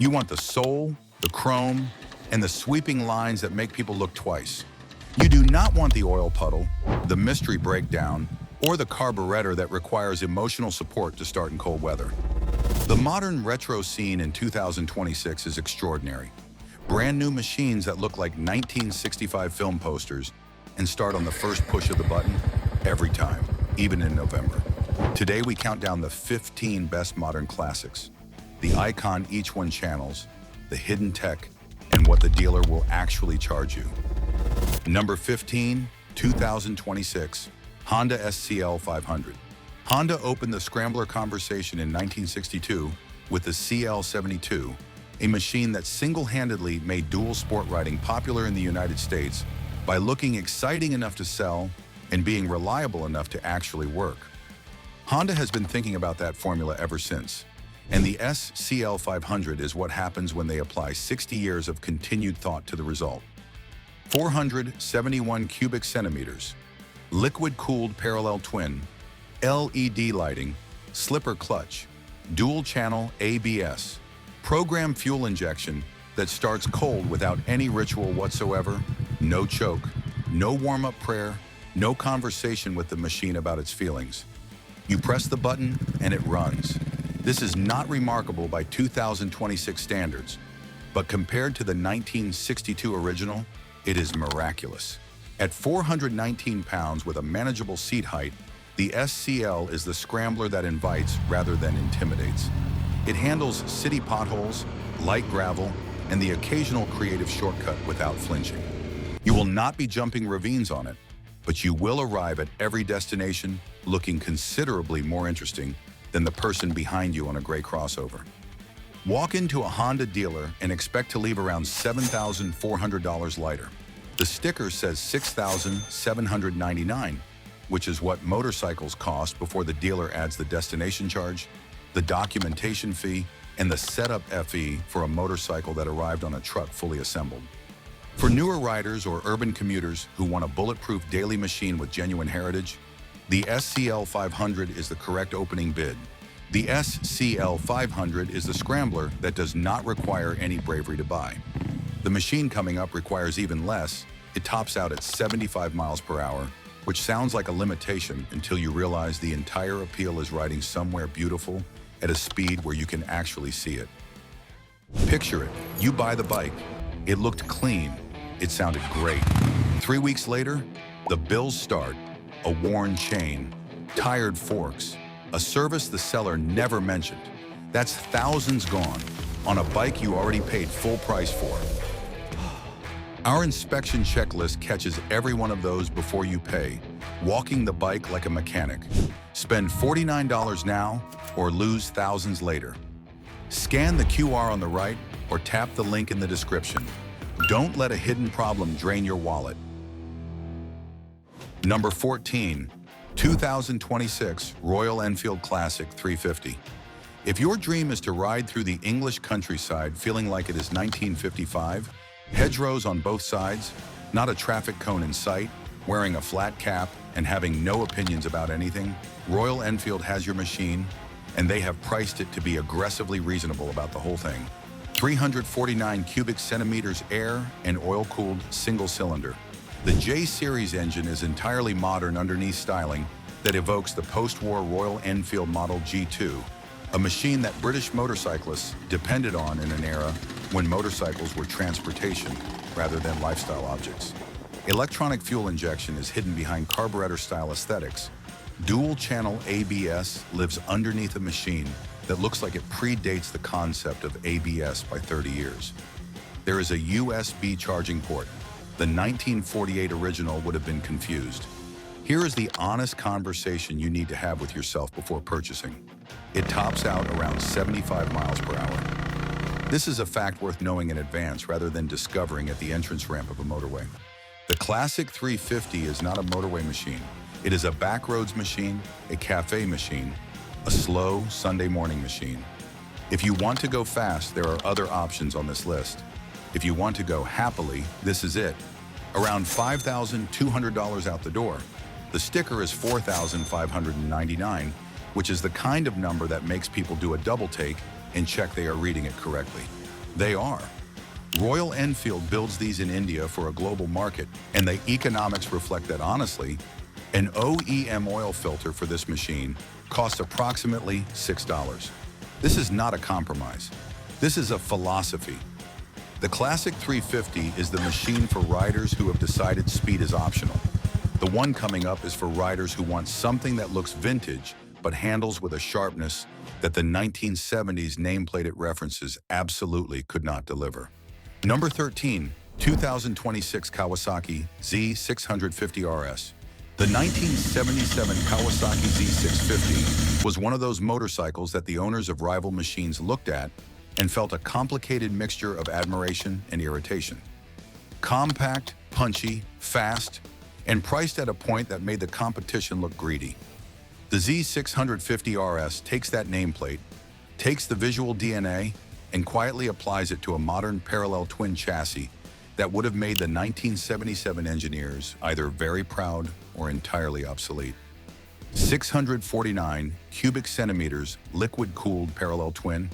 You want the soul, the chrome, and the sweeping lines that make people look twice. You do not want the oil puddle, the mystery breakdown, or the carburetor that requires emotional support to start in cold weather. The modern retro scene in 2026 is extraordinary. Brand new machines that look like 1965 film posters and start on the first push of the button every time, even in November. Today we count down the 15 best modern classics, the 𝗕𝗏𝗏 channels, the hidden tech, and what the dealer will actually charge you. Number 15, 2026, Honda SCL500. Honda opened the Scrambler conversation in 1962 with the CL72, a machine that single-handedly made dual sport riding popular in the United States by looking exciting enough to sell and being reliable enough to actually work. Honda has been thinking about that formula ever since, and the SCL500 is what happens when they apply 60 years of continued thought to the result. 471 cubic centimeters, liquid-cooled parallel twin, LED lighting, slipper clutch, dual-channel ABS, program fuel injection that starts cold without any ritual whatsoever, no choke, no warm-up prayer, no conversation with the machine about its feelings. You press the button and it runs. This is not remarkable by 2026 standards, but compared to the 1962 original, it is miraculous. At 419 pounds with a manageable seat height, the SCL is the scrambler that invites rather than intimidates. It handles city potholes, light gravel, and the occasional creative shortcut without flinching. You will not be jumping ravines on it, but you will arrive at every destination looking considerably more interesting than the person behind you on a gray crossover. Walk into a Honda dealer and expect to leave around $7,400 lighter. The sticker says $6,799, which is what motorcycles cost before the dealer adds the destination charge, the documentation fee, and the setup fee for a motorcycle that arrived on a truck fully assembled. For newer riders or urban commuters who want a bulletproof daily machine with genuine heritage, the SCL500 is the correct opening bid. The SCL500 is the scrambler that does not require any bravery to buy. The machine coming up requires even less. It tops out at 75 miles per hour, which sounds like a limitation until you realize the entire appeal is riding somewhere beautiful at a speed where you can actually see it. Picture it. You buy the bike. It looked clean. It sounded great. 3 weeks later, the bills start. A worn chain, tired forks, a service the seller never mentioned. That's thousands gone on a bike you already paid full price for. Our inspection checklist catches every one of those before you pay, walking the bike like a mechanic. Spend $49 now or lose thousands later. Scan the QR on the right or tap the link in the description. Don't let a hidden problem drain your wallet. Number 14, 2026 Royal Enfield Classic 350. If your dream is to ride through the English countryside feeling like it is 1955, hedgerows on both sides, not a traffic cone in sight, wearing a flat cap, and having no opinions about anything, Royal Enfield has your machine, and they have priced it to be aggressively reasonable about the whole thing. 349 cubic centimeters air and oil-cooled single-cylinder. The J-Series engine is entirely modern underneath styling that evokes the post-war Royal Enfield Model G2, a machine that British motorcyclists depended on in an era when motorcycles were transportation rather than lifestyle objects. Electronic fuel injection is hidden behind carburetor-style aesthetics. Dual-channel ABS lives underneath a machine that looks like it predates the concept of ABS by 30 years. There is a USB charging port. The 1948 original would have been confused. Here is the honest conversation you need to have with yourself before purchasing. It tops out around 75 miles per hour. This is a fact worth knowing in advance rather than discovering at the entrance ramp of a motorway. The Classic 350 is not a motorway machine. It is a backroads machine, a cafe machine, a slow Sunday morning machine. If you want to go fast, there are other options on this list. If you want to go happily, this is it. Around $5,200 out the door. The sticker is $4,599, which is the kind of number that makes people do a double take and check they are reading it correctly. They are. Royal Enfield builds these in India for a global market, and the economics reflect that honestly. An OEM oil filter for this machine costs approximately $6. This is not a compromise. This is a philosophy. The Classic 350 is the machine for riders who have decided speed is optional. The one coming up is for riders who want something that looks vintage but handles with a sharpness that the 1970s nameplate it references absolutely could not deliver. Number 13, 2026 Kawasaki Z650 RS. The 1977 Kawasaki Z650 was one of those motorcycles that the owners of rival machines looked at and felt a complicated mixture of admiration and irritation. Compact, punchy, fast, and priced at a point that made the competition look greedy. The Z650 RS takes that nameplate, takes the visual DNA, and quietly applies it to a modern parallel twin chassis that would have made the 1977 engineers either very proud or entirely obsolete. 649 cubic centimeters liquid-cooled parallel twin,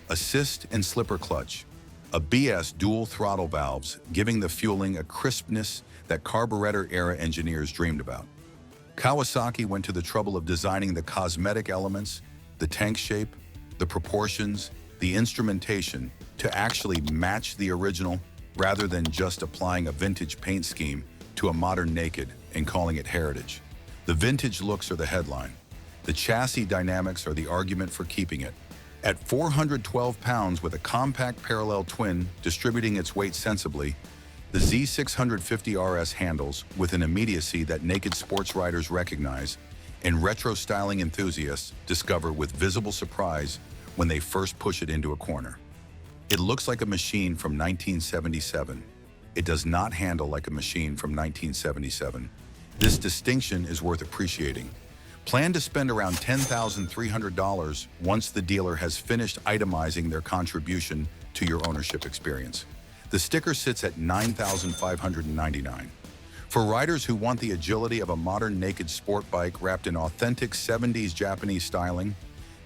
assist and slipper clutch, a BS dual throttle valves giving the fueling a crispness that carburetor-era engineers dreamed about. Kawasaki went to the trouble of designing the cosmetic elements, the tank shape, the proportions, the instrumentation to actually match the original rather than just applying a vintage paint scheme to a modern naked and calling it heritage. The vintage looks are the headline. The chassis dynamics are the argument for keeping it. At 412 pounds with a compact parallel twin distributing its weight sensibly, the Z650 RS handles with an immediacy that naked sports riders recognize and retro styling enthusiasts discover with visible surprise when they first push it into a corner. It looks like a machine from 1977. It does not handle like a machine from 1977. This distinction is worth appreciating. Plan to spend around $10,300 once the dealer has finished itemizing their contribution to your ownership experience. The sticker sits at $9,599. For riders who want the agility of a modern naked sport bike wrapped in authentic 70s Japanese styling,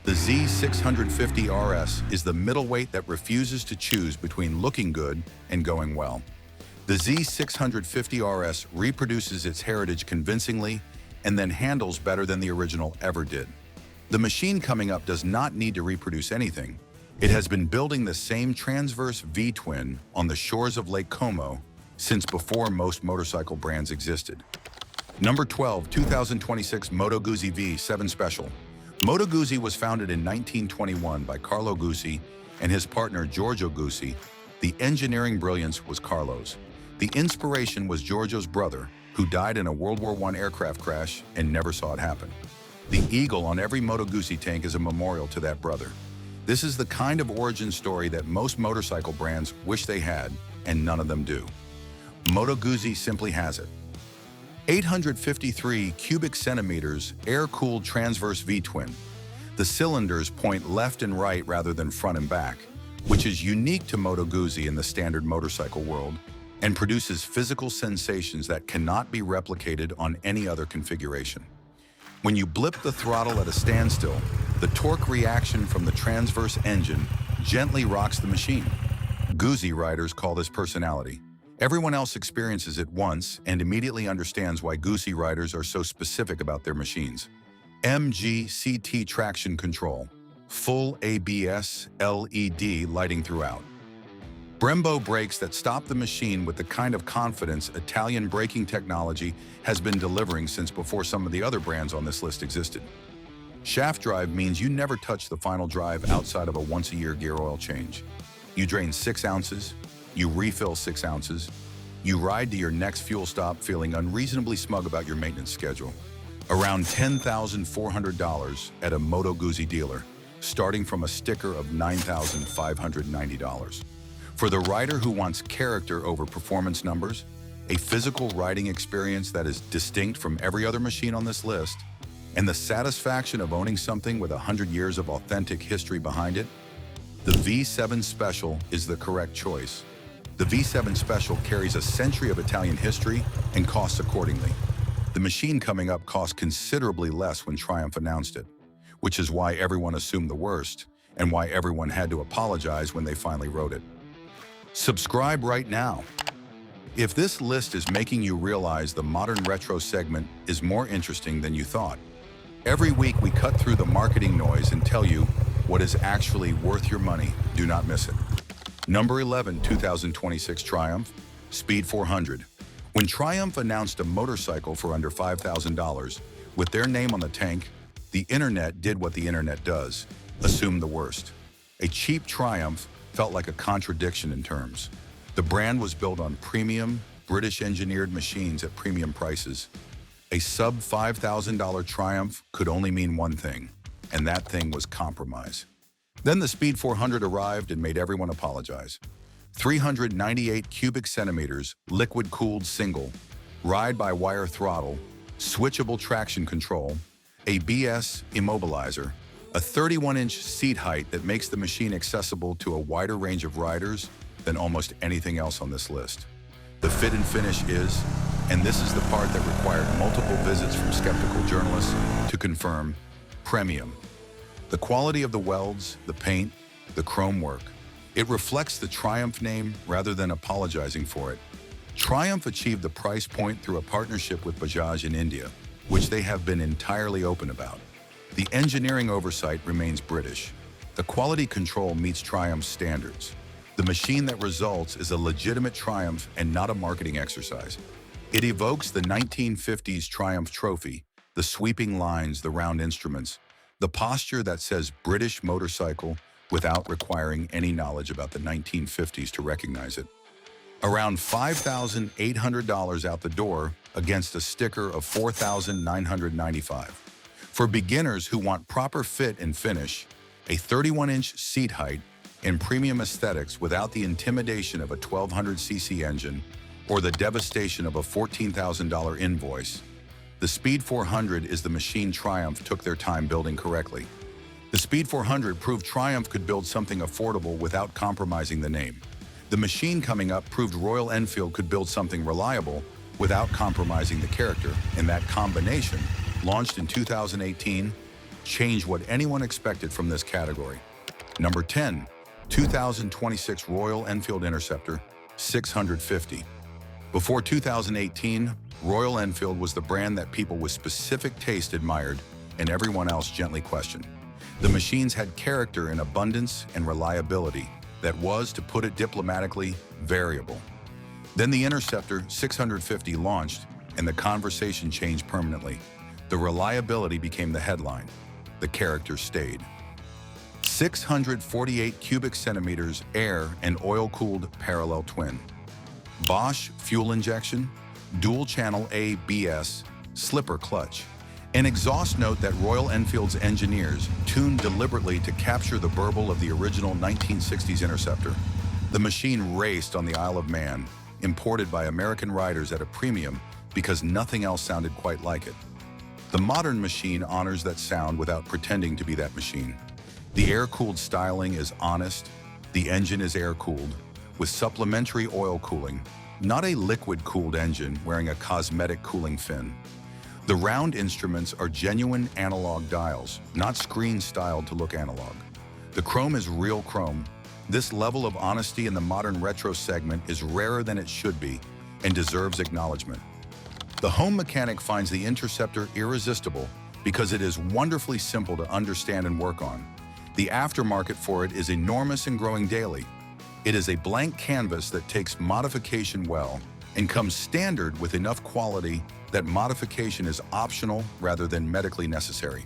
the Z650 RS is the middleweight that refuses to choose between looking good and going well. The Z650 RS reproduces its heritage convincingly and then handles better than the original ever did. The machine coming up does not need to reproduce anything. It has been building the same transverse V-twin on the shores of Lake Como since before most motorcycle brands existed. Number 12, 2026 Moto Guzzi V7 Special. Moto Guzzi was founded in 1921 by Carlo Guzzi and his partner Giorgio Guzzi. The engineering brilliance was Carlo's. The inspiration was Giorgio's brother, who died in a World War I aircraft crash and never saw it happen. The eagle on every Moto Guzzi tank is a memorial to that brother. This is the kind of origin story that most motorcycle brands wish they had, and none of them do. Moto Guzzi simply has it. 853 cubic centimeters air-cooled transverse V-twin. The cylinders point left and right rather than front and back, which is unique to Moto Guzzi in the standard motorcycle world and produces physical sensations that cannot be replicated on any other configuration. When you blip the throttle at a standstill, the torque reaction from the transverse engine gently rocks the machine. Guzzi riders call this personality. Everyone else experiences it once and immediately understands why Guzzi riders are so specific about their machines. MGCT traction control, full ABS LED lighting throughout. Brembo brakes that stop the machine with the kind of confidence Italian braking technology has been delivering since before some of the other brands on this list existed. Shaft drive means you never touch the final drive outside of a once-a-year gear oil change. You drain 6 ounces, you refill 6 ounces, you ride to your next fuel stop feeling unreasonably smug about your maintenance schedule. Around $10,400 at a Moto Guzzi dealer, starting from a sticker of $9,590. For the rider who wants character over performance numbers, a physical riding experience that is distinct from every other machine on this list, and the satisfaction of owning something with 100 years of authentic history behind it, the V7 Special is the correct choice. The V7 Special carries a century of Italian history and costs accordingly. The machine coming up cost considerably less when Triumph announced it, which is why everyone assumed the worst, and why everyone had to apologize when they finally wrote it. Subscribe right now. If this list is making you realize the modern retro segment is more interesting than you thought. Every week we cut through the marketing noise and tell you what is actually worth your money. Do not miss it. Number 11, 2026 Triumph Speed 400. When Triumph announced a motorcycle for under $5,000 with their name on the tank, the internet did what the internet does, assume the worst. A cheap Triumph felt like a contradiction in terms. The brand was built on premium, British-engineered machines at premium prices. A sub-$5,000 Triumph could only mean one thing, and that thing was compromise. Then the Speed 400 arrived and made everyone apologize. 398 cubic centimeters, liquid-cooled single, ride-by-wire throttle, switchable traction control, ABS immobilizer, a 31-inch seat height that makes the machine accessible to a wider range of riders than almost anything else on this list. The fit and finish is, and this is the part that required multiple visits from skeptical journalists to confirm, premium. The quality of the welds, the paint, the chrome work. It reflects the Triumph name rather than apologizing for it. Triumph achieved the price point through a partnership with Bajaj in India, which they have been entirely open about. The engineering oversight remains British. The quality control meets Triumph's standards. The machine that results is a legitimate Triumph and not a marketing exercise. It evokes the 1950s Triumph trophy, the sweeping lines, the round instruments, the posture that says British motorcycle without requiring any knowledge about the 1950s to recognize it. Around $5,800 out the door against a sticker of $4,995. For beginners who want proper fit and finish, a 31-inch seat height, and premium aesthetics without the intimidation of a 1200cc engine or the devastation of a $14,000 invoice, the Speed 400 is the machine Triumph took their time building correctly. The Speed 400 proved Triumph could build something affordable without compromising the name. The machine coming up proved Royal Enfield could build something reliable without compromising the character, and that combination, launched in 2018, changed what anyone expected from this category. Number 10, 2026 Royal Enfield Interceptor 650. Before 2018, Royal Enfield was the brand that people with specific taste admired and everyone else gently questioned. The machines had character in abundance and reliability that was, to put it diplomatically, variable. Then the Interceptor 650 launched and the conversation changed permanently. The reliability became the headline. The character stayed. 648 cubic centimeters air and oil-cooled parallel twin. Bosch fuel injection, dual-channel ABS, slipper clutch. An exhaust note that Royal Enfield's engineers tuned deliberately to capture the burble of the original 1960s Interceptor. The machine raced on the Isle of Man, imported by American riders at a premium because nothing else sounded quite like it. The modern machine honors that sound without pretending to be that machine. The air-cooled styling is honest, the engine is air-cooled, with supplementary oil cooling, not a liquid-cooled engine wearing a cosmetic cooling fin. The round instruments are genuine analog dials, not screen-styled to look analog. The chrome is real chrome. This level of honesty in the modern retro segment is rarer than it should be and deserves acknowledgement. The home mechanic finds the Interceptor irresistible because it is wonderfully simple to understand and work on. The aftermarket for it is enormous and growing daily. It is a blank canvas that takes modification well and comes standard with enough quality that modification is optional rather than medically necessary.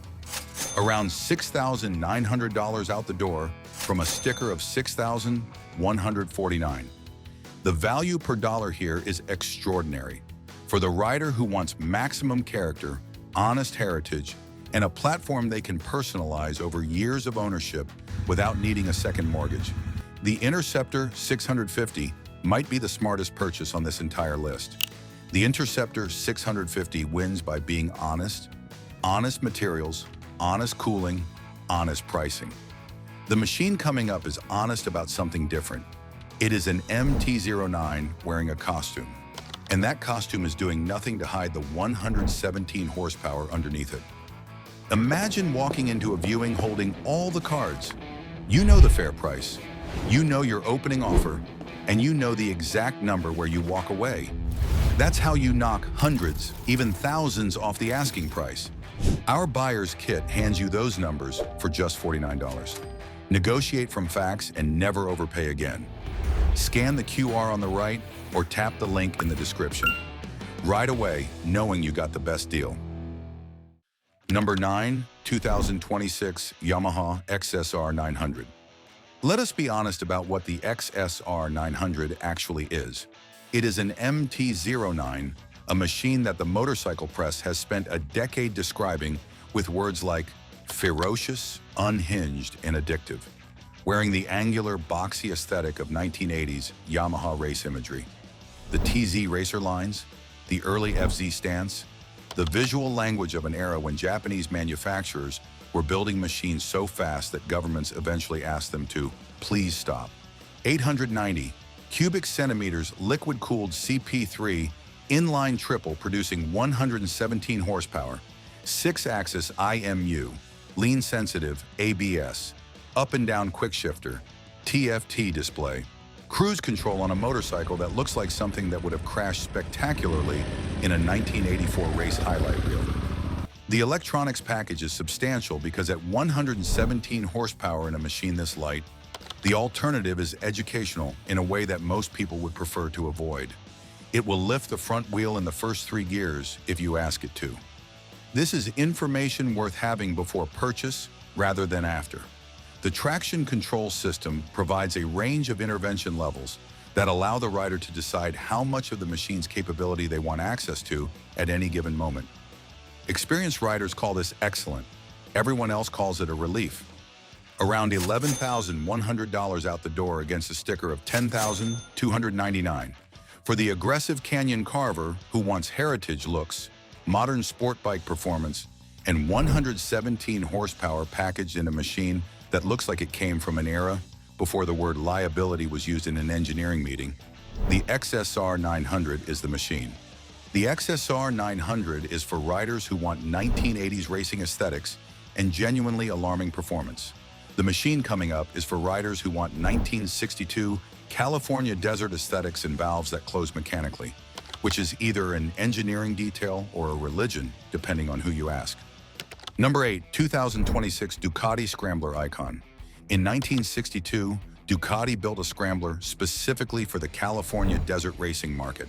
Around $6,900 out the door from a sticker of $6,149. The value per dollar here is extraordinary. For the rider who wants maximum character, honest heritage, and a platform they can personalize over years of ownership without needing a second mortgage, the Interceptor 650 might be the smartest purchase on this entire list. The Interceptor 650 wins by being honest, honest materials, honest cooling, honest pricing. The machine coming up is honest about something different. It is an MT-09 wearing a costume, and that costume is doing nothing to hide the 117 horsepower underneath it. Imagine walking into a viewing holding all the cards. You know the fair price, you know your opening offer, and you know the exact number where you walk away. That's how you knock hundreds, even thousands off the asking price. Our buyer's kit hands you those numbers for just $49. Negotiate from facts and never overpay again. Scan the QR on the right or tap the link in the description. Right away, knowing you got the best deal. Number 9, 2026 Yamaha XSR900. Let us be honest about what the XSR900 actually is. It is an MT-09, a machine that the motorcycle press has spent a decade describing with words like ferocious, unhinged, and addictive, wearing the angular, boxy aesthetic of 1980s Yamaha race imagery. The TZ racer lines, the early FZ stance, the visual language of an era when Japanese manufacturers were building machines so fast that governments eventually asked them to please stop. 890 cubic centimeters liquid-cooled CP3 inline triple producing 117 horsepower, 6-axis IMU, lean-sensitive ABS, up and down quick shifter, TFT display, cruise control on a motorcycle that looks like something that would have crashed spectacularly in a 1984 race highlight reel. The electronics package is substantial because at 117 horsepower in a machine this light, the alternative is educational in a way that most people would prefer to avoid. It will lift the front wheel in the first 3 gears if you ask it to. This is information worth having before purchase rather than after. The traction control system provides a range of intervention levels that allow the rider to decide how much of the machine's capability they want access to at any given moment. Experienced riders call this excellent. Everyone else calls it a relief. Around $11,100 out the door against a sticker of $10,299. For the aggressive canyon carver who wants heritage looks, modern sport bike performance, and 117 horsepower packaged in a machine that looks like it came from an era before the word liability was used in an engineering meeting, the XSR900 is the machine. The XSR900 is for riders who want 1980s racing aesthetics and genuinely alarming performance. The machine coming up is for riders who want 1962 California desert aesthetics and valves that close mechanically, which is either an engineering detail or a religion, depending on who you ask. Number 8, 2026 Ducati Scrambler icon. In 1962, Ducati built a Scrambler specifically for the California desert racing market.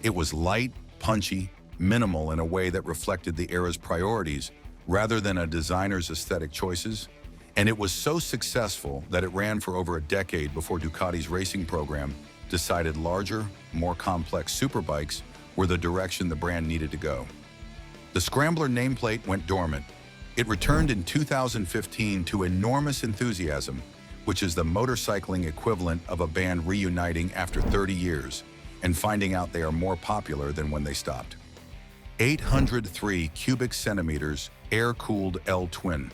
It was light, punchy, minimal in a way that reflected the era's priorities rather than a designer's aesthetic choices, and it was so successful that it ran for over a decade before Ducati's racing program decided larger, more complex superbikes were the direction the brand needed to go. The Scrambler nameplate went dormant. It returned in 2015 to enormous enthusiasm, which is the motorcycling equivalent of a band reuniting after 30 years and finding out they are more popular than when they stopped. 803 cubic centimeters air-cooled L-twin.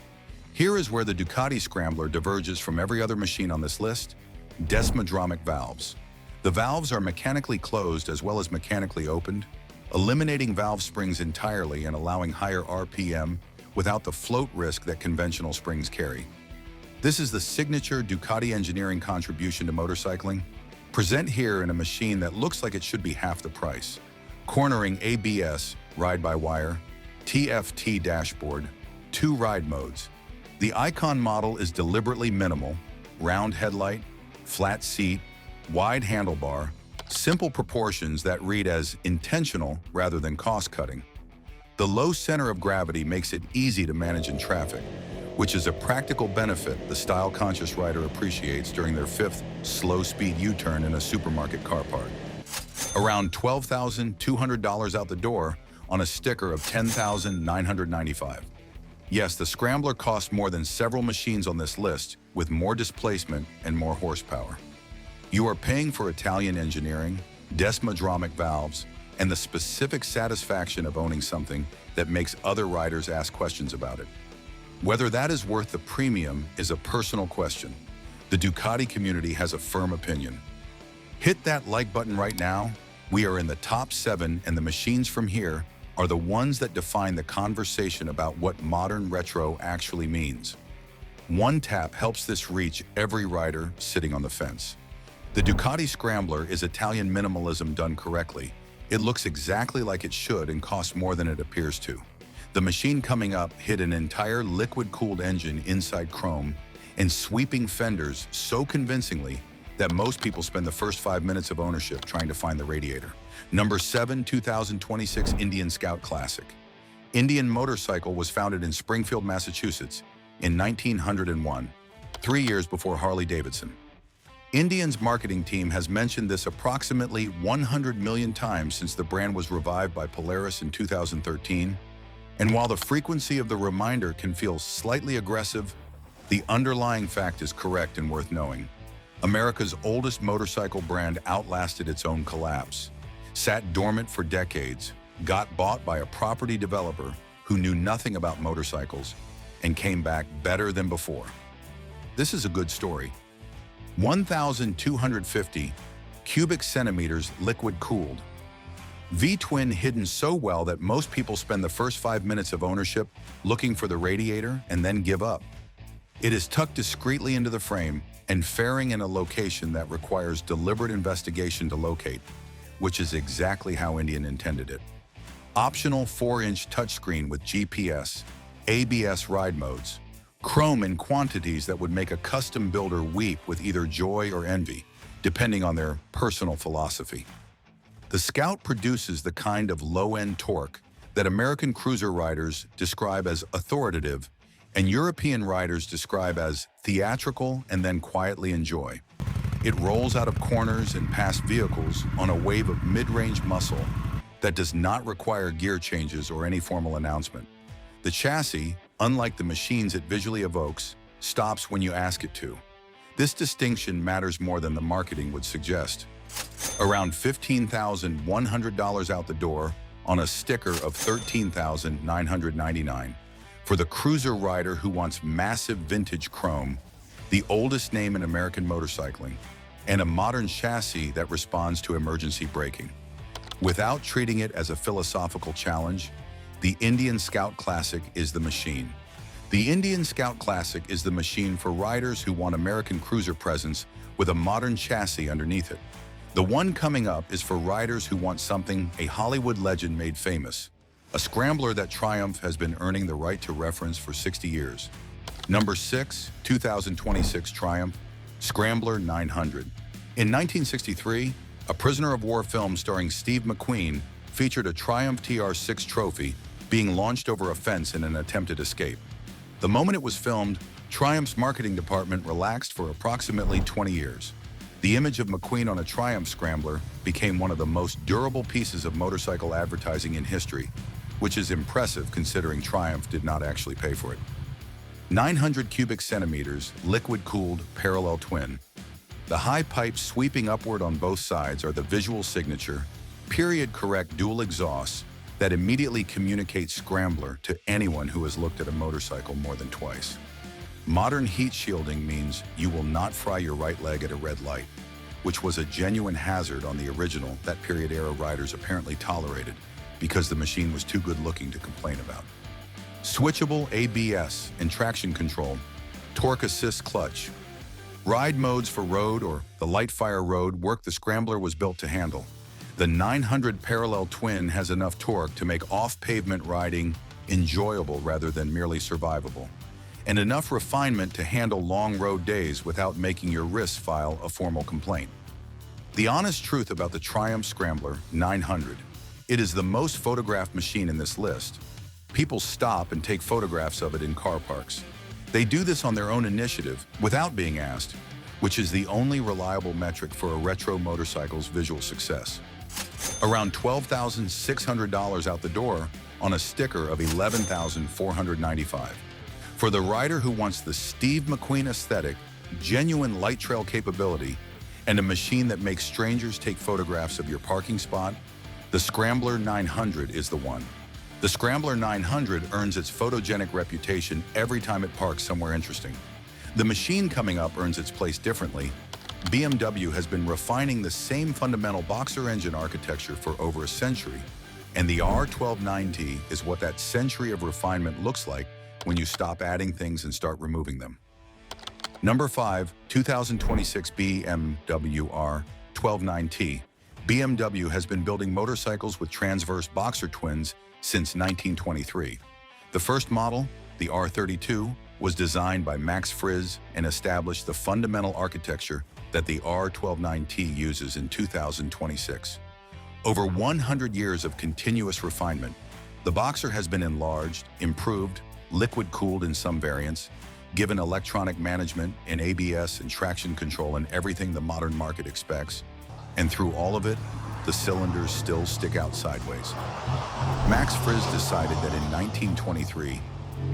Here is where the Ducati Scrambler diverges from every other machine on this list: 𝗕𝗨𝗬𝗘𝗥 valves. The valves are mechanically closed as well as mechanically opened, eliminating valve springs entirely and allowing higher RPM without the float risk that conventional springs carry. This is the signature Ducati engineering contribution to motorcycling, present here in a machine that looks like it should be half the price. Cornering ABS, ride-by-wire, TFT dashboard, 2 ride modes. The Icon model is deliberately minimal: round headlight, flat seat, wide handlebar, simple proportions that read as intentional rather than cost-cutting. The low center of gravity makes it easy to manage in traffic, which is a practical benefit the style-conscious rider appreciates during their 5th slow-speed U-turn in a supermarket car park. Around $12,200 out the door on a sticker of $10,995. Yes, the Scrambler costs more than several machines on this list, with more displacement and more horsepower. You are paying for Italian engineering, 𝗕𝗨𝗬𝗘𝗥 valves, and the specific satisfaction of owning something that makes other riders ask questions about it. Whether that is worth the premium is a personal question. The Ducati community has a firm opinion. Hit that like button right now. We are in the top 7, and the machines from here are the ones that define the conversation about what modern retro actually means. One tap helps this reach every rider sitting on the fence. The Ducati Scrambler is Italian minimalism done correctly. It looks exactly like it should and costs more than it appears to. The machine coming up hid an entire liquid-cooled engine inside chrome and sweeping fenders so convincingly that most people spend the first 5 minutes of ownership trying to find the radiator. Number 7, 2026 Indian Scout Classic. Indian Motorcycle was founded in Springfield, Massachusetts in 1901, 3 years before Harley-Davidson. Indian's marketing team has mentioned this approximately 100 million times since the brand was revived by Polaris in 2013, and while the frequency of the reminder can feel slightly aggressive, the underlying fact is correct and worth knowing. America's oldest motorcycle brand outlasted its own collapse, sat dormant for decades, got bought by a property developer who knew nothing about motorcycles, and came back better than before. This is a good story. 1,250 cubic centimeters liquid-cooled. V-twin hidden so well that most people spend the first 5 minutes of ownership looking for the radiator and then give up. It is tucked discreetly into the frame and fairing in a location that requires deliberate investigation to locate, which is exactly how Indian intended it. Optional 4-inch touchscreen with GPS, ABS ride modes, chrome in quantities that would make a custom builder weep with either joy or envy, depending on their personal philosophy. The Scout produces the kind of low-end torque that American cruiser riders describe as authoritative and European riders describe as theatrical and then quietly enjoy. It rolls out of corners and past vehicles on a wave of mid-range muscle that does not require gear changes or any formal announcement. The chassis, unlike the machines it visually evokes, stops when you ask it to. This distinction matters more than the marketing would suggest. Around $15,100 out the door on a sticker of $13,999. For the cruiser rider who wants massive vintage chrome, the oldest name in American motorcycling, and a modern chassis that responds to emergency braking. Without treating it as a philosophical challenge, the Indian Scout Classic is the machine. The Indian Scout Classic is the machine for riders who want American cruiser presence with a modern chassis underneath it. The one coming up is for riders who want something a Hollywood legend made famous, a scrambler that Triumph has been earning the right to reference for 60 years. Number 6, 2026 Triumph Scrambler 900. In 1963, a prisoner of war film starring Steve McQueen featured a Triumph TR6 trophy being launched over a fence in an attempted escape. The moment it was filmed, Triumph's marketing department relaxed for approximately 20 years. The image of McQueen on a Triumph Scrambler became one of the most durable pieces of motorcycle advertising in history, which is impressive considering Triumph did not actually pay for it. 900 cubic centimeters, liquid-cooled parallel twin. The high pipes sweeping upward on both sides are the visual signature, period-correct dual exhausts that immediately communicate Scrambler to anyone who has looked at a motorcycle more than twice. Modern heat shielding means you will not fry your right leg at a red light, which was a genuine hazard on the original that period-era riders apparently tolerated because the machine was too good-looking to complain about. Switchable ABS and traction control, torque assist clutch. Ride modes for road or the light fire road work the Scrambler was built to handle. The 900 parallel twin has enough torque to make off-pavement riding enjoyable rather than merely survivable, and enough refinement to handle long road days without making your wrists file a formal complaint. The honest truth about the Triumph Scrambler 900, it is the most photographed machine in this list. People stop and take photographs of it in car parks. They do this on their own initiative without being asked, which is the only reliable metric for a retro motorcycle's visual success. Around $12,600 out the door on a sticker of $11,495. For the rider who wants the Steve McQueen aesthetic, genuine light trail capability, and a machine that makes strangers take photographs of your parking spot, the Scrambler 900 is the one. The Scrambler 900 earns its photogenic reputation every time it parks somewhere interesting. The machine coming up earns its place differently. BMW has been refining the same fundamental boxer engine architecture for over a century, and the R12 nineT is what that century of refinement looks like when you stop adding things and start removing them. Number 5, 2026 BMW R12 nineT. BMW has been building motorcycles with transverse boxer twins since 1923. The first model, the R32, was designed by Max Friz and established the fundamental architecture that the R12 nineT uses in 2026. Over 100 years of continuous refinement, the Boxer has been enlarged, improved, liquid-cooled in some variants, given electronic management and ABS and traction control and everything the modern market expects, and through all of it, the cylinders still stick out sideways. Max Friz decided that in 1923,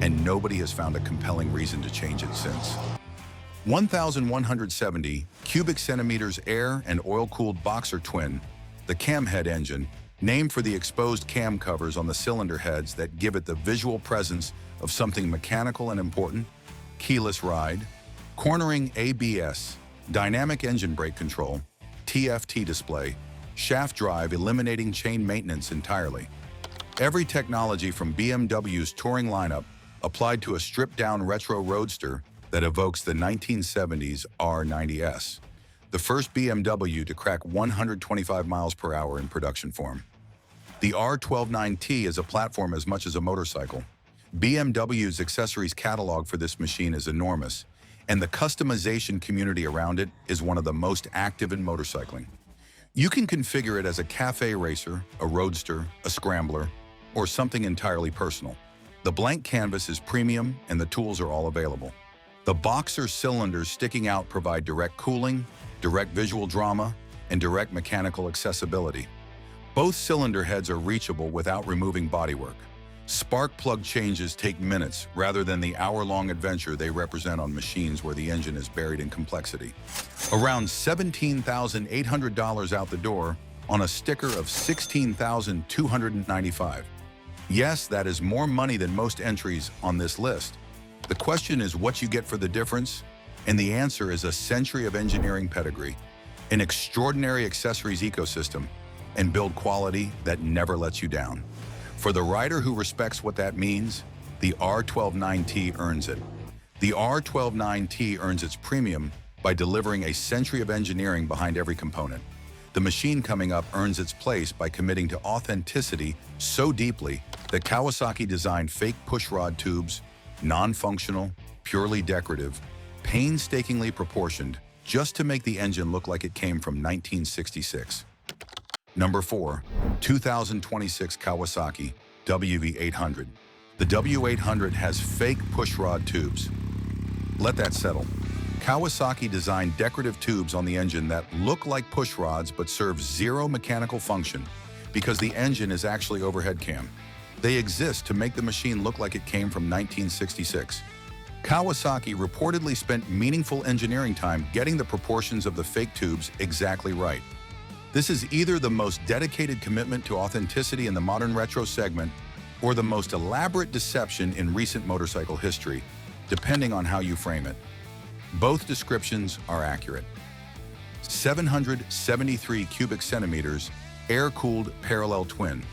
and nobody has found a compelling reason to change it since. 1,170 cubic centimeters air and oil-cooled boxer twin, the cam head engine, named for the exposed cam covers on the cylinder heads that give it the visual presence of something mechanical and important, keyless ride, cornering ABS, dynamic engine brake control, TFT display, shaft drive eliminating chain maintenance entirely. Every technology from BMW's touring lineup applied to a stripped-down retro roadster that evokes the 1970s R90S, the first BMW to crack 125 miles per hour in production form. The R12 nineT is a platform as much as a motorcycle. BMW's accessories catalog for this machine is enormous, and the customization community around it is one of the most active in motorcycling. You can configure it as a cafe racer, a roadster, a scrambler, or something entirely personal. The blank canvas is premium and the tools are all available. The Boxer cylinders sticking out provide direct cooling, direct visual drama, and direct mechanical accessibility. Both cylinder heads are reachable without removing bodywork. Spark plug changes take minutes rather than the hour-long adventure they represent on machines where the engine is buried in complexity. Around $17,800 out the door on a sticker of $16,295. Yes, that is more money than most entries on this list. The question is what you get for the difference, and the answer is a century of engineering pedigree, an extraordinary accessories ecosystem, and build quality that never lets you down. For the rider who respects what that means, the R12 nineT earns it. The R12 nineT earns its premium by delivering a century of engineering behind every component. The machine coming up earns its place by committing to authenticity so deeply that Kawasaki designed fake pushrod tubes, non-functional, purely decorative, painstakingly proportioned, just to make the engine look like it came from 1966. Number 4, 2026 Kawasaki W800. The W800 has fake pushrod tubes. Let that settle. Kawasaki designed decorative tubes on the engine that look like pushrods but serve zero mechanical function because the engine is actually overhead cam. They exist to make the machine look like it came from 1966. Kawasaki reportedly spent meaningful engineering time getting the proportions of the fake tubes exactly right. This is either the most dedicated commitment to authenticity in the modern retro segment or the most elaborate deception in recent motorcycle history, depending on how you frame it. Both descriptions are accurate. 773 cubic centimeters, air-cooled parallel twin.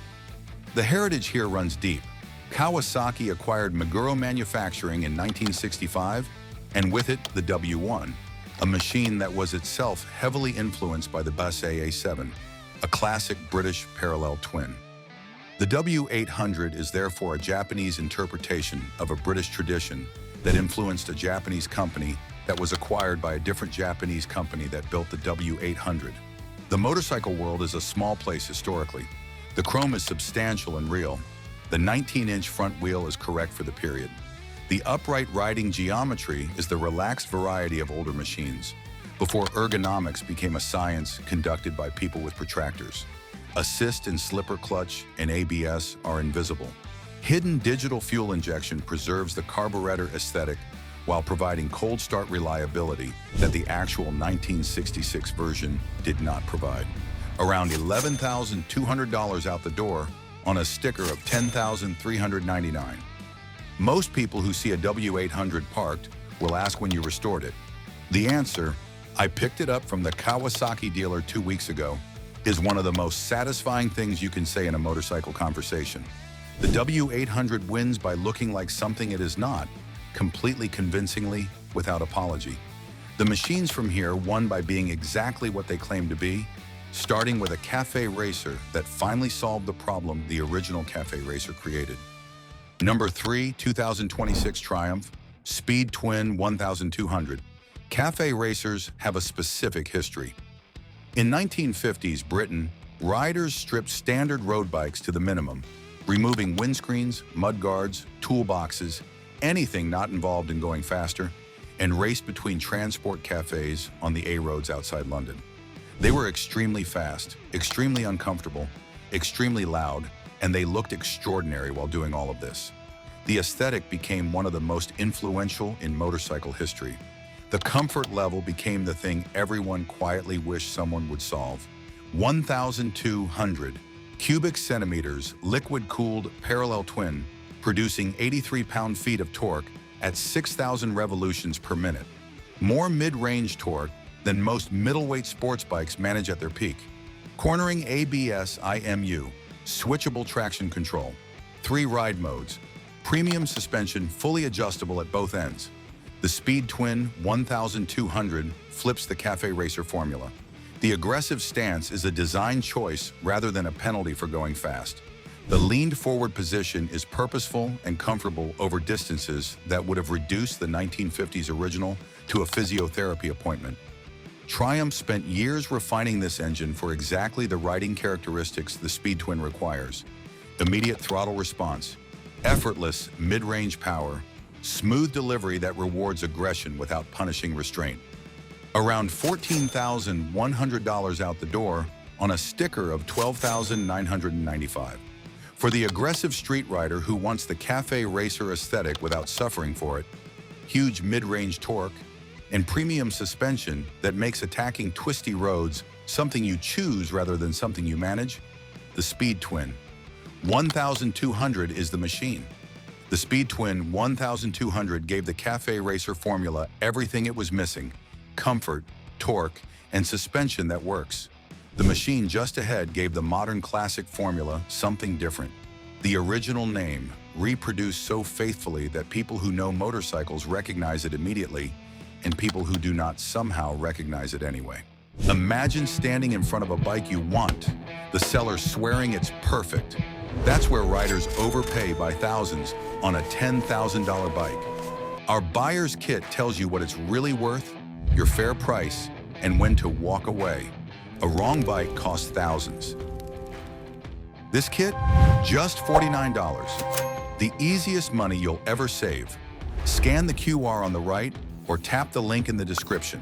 The heritage here runs deep. Kawasaki acquired Meguro Manufacturing in 1965, and with it, the W1, a machine that was itself heavily influenced by the bus AA7, a classic British parallel twin. The W800 is therefore a Japanese interpretation of a British tradition that influenced a Japanese company that was acquired by a different Japanese company that built the W800. The motorcycle world is a small place historically. The chrome is substantial and real. The 19-inch front wheel is correct for the period. The upright riding geometry is the relaxed variety of older machines, before ergonomics became a science conducted by people with protractors. Assist and slipper clutch and ABS are invisible. Hidden digital fuel injection preserves the carburetor aesthetic while providing cold start reliability that the actual 1966 version did not provide. Around $11,200 out the door on a sticker of $10,399. Most people who see a W800 parked will ask when you restored it. The answer, I picked it up from the Kawasaki dealer 2 weeks ago, is one of the most satisfying things you can say in a motorcycle conversation. The W800 wins by looking like something it is not, completely convincingly, without apology. The machines from here won by being exactly what they claim to be, starting with a cafe racer that finally solved the problem the original cafe racer created. Number 3, 2026 Triumph, Speed Twin 1200. Cafe racers have a specific history. In 1950s Britain, riders stripped standard road bikes to the minimum, removing windscreens, mudguards, toolboxes, anything not involved in going faster, and raced between transport cafes on the A roads outside London. They were extremely fast, extremely uncomfortable, extremely loud, and they looked extraordinary while doing all of this. The aesthetic became one of the most influential in motorcycle history. The comfort level became the thing everyone quietly wished someone would solve. 1,200 cubic centimeters liquid-cooled parallel twin, producing 83 pound-feet of torque at 6,000 revolutions per minute. More mid-range torque than most middleweight sports bikes manage at their peak. Cornering ABS-IMU, switchable traction control, 3 ride modes, premium suspension fully adjustable at both ends. The Speed Twin 1200 flips the cafe racer formula. The aggressive stance is a design choice rather than a penalty for going fast. The leaned forward position is purposeful and comfortable over distances that would have reduced the 1950s original to a physiotherapy appointment. Triumph spent years refining this engine for exactly the riding characteristics the Speed Twin requires. Immediate throttle response, effortless mid-range power, smooth delivery that rewards aggression without punishing restraint. Around $14,100 out the door on a sticker of $12,995. For the aggressive street rider who wants the cafe racer aesthetic without suffering for it, huge mid-range torque, and premium suspension that makes attacking twisty roads something you choose rather than something you manage, the Speed Twin 1200 is the machine. The Speed Twin 1200 gave the cafe racer formula everything it was missing: comfort, torque, and suspension that works. The machine just ahead gave the modern classic formula something different. The original name, reproduced so faithfully that people who know motorcycles recognize it immediately, and people who do not somehow recognize it anyway. Imagine standing in front of a bike you want, the seller swearing it's perfect. That's where riders overpay by thousands on a $10,000 bike. Our buyer's kit tells you what it's really worth, your fair price, and when to walk away. A wrong bike costs thousands. This kit, just $49. The easiest money you'll ever save. Scan the QR on the right or tap the link in the description.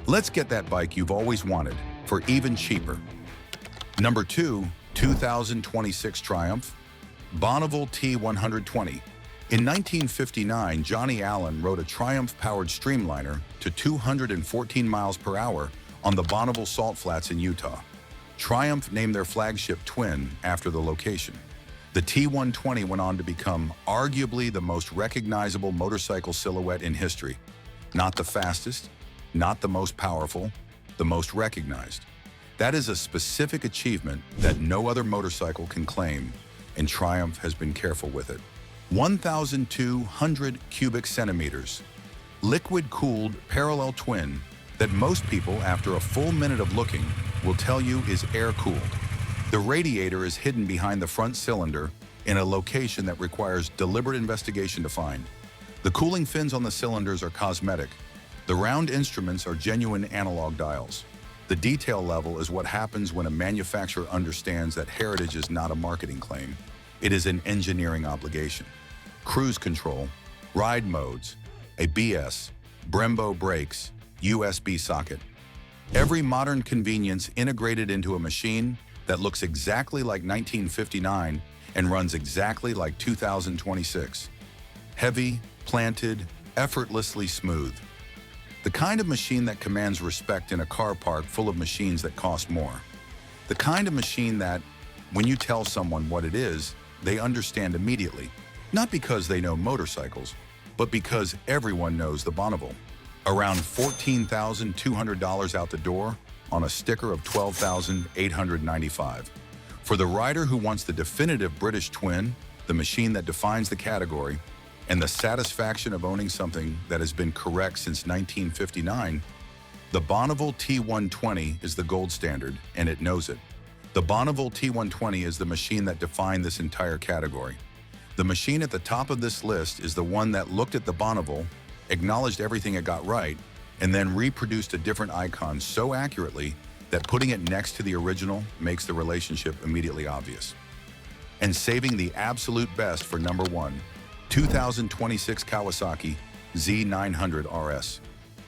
Let's get that bike you've always wanted for even cheaper. Number 2, 2026 Triumph, Bonneville T120. In 1959, Johnny Allen rode a Triumph-powered streamliner to 214 miles per hour on the Bonneville Salt Flats in Utah. Triumph named their flagship twin after the location. The T120 went on to become arguably the most recognizable motorcycle silhouette in history. Not the fastest, not the most powerful, the most recognized. That is a specific achievement that no other motorcycle can claim, and Triumph has been careful with it. 1,200 cubic centimeters, liquid-cooled parallel twin that most people, after a full minute of looking, will tell you is air-cooled. The radiator is hidden behind the front cylinder in a location that requires deliberate investigation to find. The cooling fins on the cylinders are cosmetic. The round instruments are genuine analog dials. The detail level is what happens when a manufacturer understands that heritage is not a marketing claim. It is an engineering obligation. Cruise control, ride modes, ABS, Brembo brakes, USB socket. Every modern convenience integrated into a machine that looks exactly like 1959 and runs exactly like 2026. Heavy, planted, effortlessly smooth. The kind of machine that commands respect in a car park full of machines that cost more. The kind of machine that, when you tell someone what it is, they understand immediately. Not because they know motorcycles, but because everyone knows the Bonneville. Around $14,200 out the door on a sticker of $12,895. For the rider who wants the definitive British twin, the machine that defines the category, and the satisfaction of owning something that has been correct since 1959, the Bonneville T120 is the gold standard, and it knows it. The Bonneville T120 is the machine that defined this entire category. The machine at the top of this list is the one that looked at the Bonneville, acknowledged everything it got right, and then reproduced a different icon so accurately that putting it next to the original makes the relationship immediately obvious. And saving the absolute best for number one, 2026 Kawasaki Z900 RS.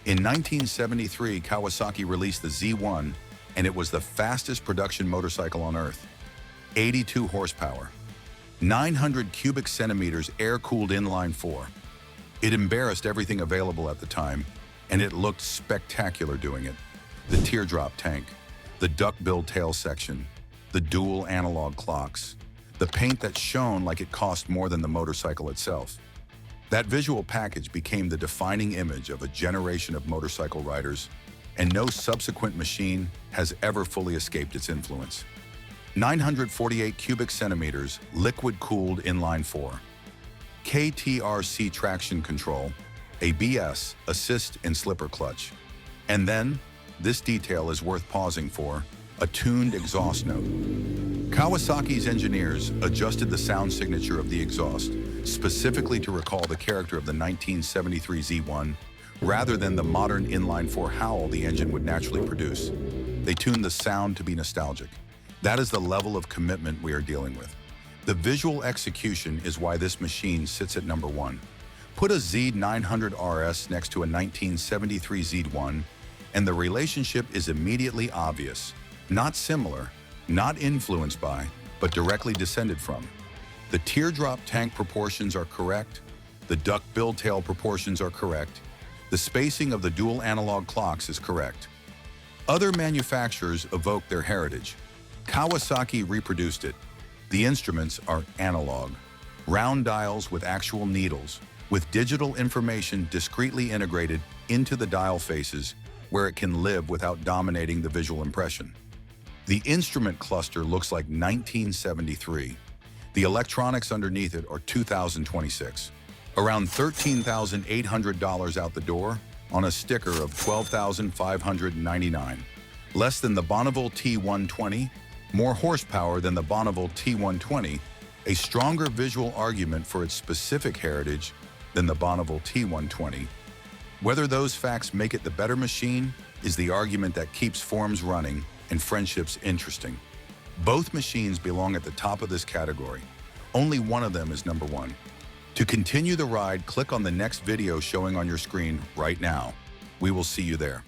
In 1973, Kawasaki released the Z1, and it was the fastest production motorcycle on Earth. 82 horsepower, 900 cubic centimeters air-cooled inline-4. It embarrassed everything available at the time, and it looked spectacular doing it. The teardrop tank, the duck-bill tail section, the dual analog clocks, the paint that shone like it cost more than the motorcycle itself. That visual package became the defining image of a generation of motorcycle riders, and no subsequent machine has ever fully escaped its influence. 948 cubic centimeters, liquid-cooled inline-4. KTRC traction control, ABS, assist and slipper clutch. And then, this detail is worth pausing for, a tuned exhaust note. Kawasaki's engineers adjusted the sound signature of the exhaust, specifically to recall the character of the 1973 Z1, rather than the modern inline-4 howl the engine would naturally produce. They tuned the sound to be nostalgic. That is the level of commitment we are dealing with. The visual execution is why this machine sits at number one. Put a Z900 RS next to a 1973 Z1, and the relationship is immediately obvious. Not similar, not influenced by, but directly descended from. The teardrop tank proportions are correct, the duck-bill tail proportions are correct, the spacing of the dual analog clocks is correct. Other manufacturers evoke their heritage. Kawasaki reproduced it. The instruments are analog, round dials with actual needles, with digital information discreetly integrated into the dial faces where it can live without dominating the visual impression. The instrument cluster looks like 1973. The electronics underneath it are 2026. Around $13,800 out the door on a sticker of $12,599. Less than the Bonneville T120, more horsepower than the Bonneville T120, a stronger visual argument for its specific heritage than the Bonneville T120. Whether those facts make it the better machine is the argument that keeps forms running and friendships interesting. Both machines belong at the top of this category. Only one of them is number one. To continue the ride, click on the next video showing on your screen right now. We will see you there.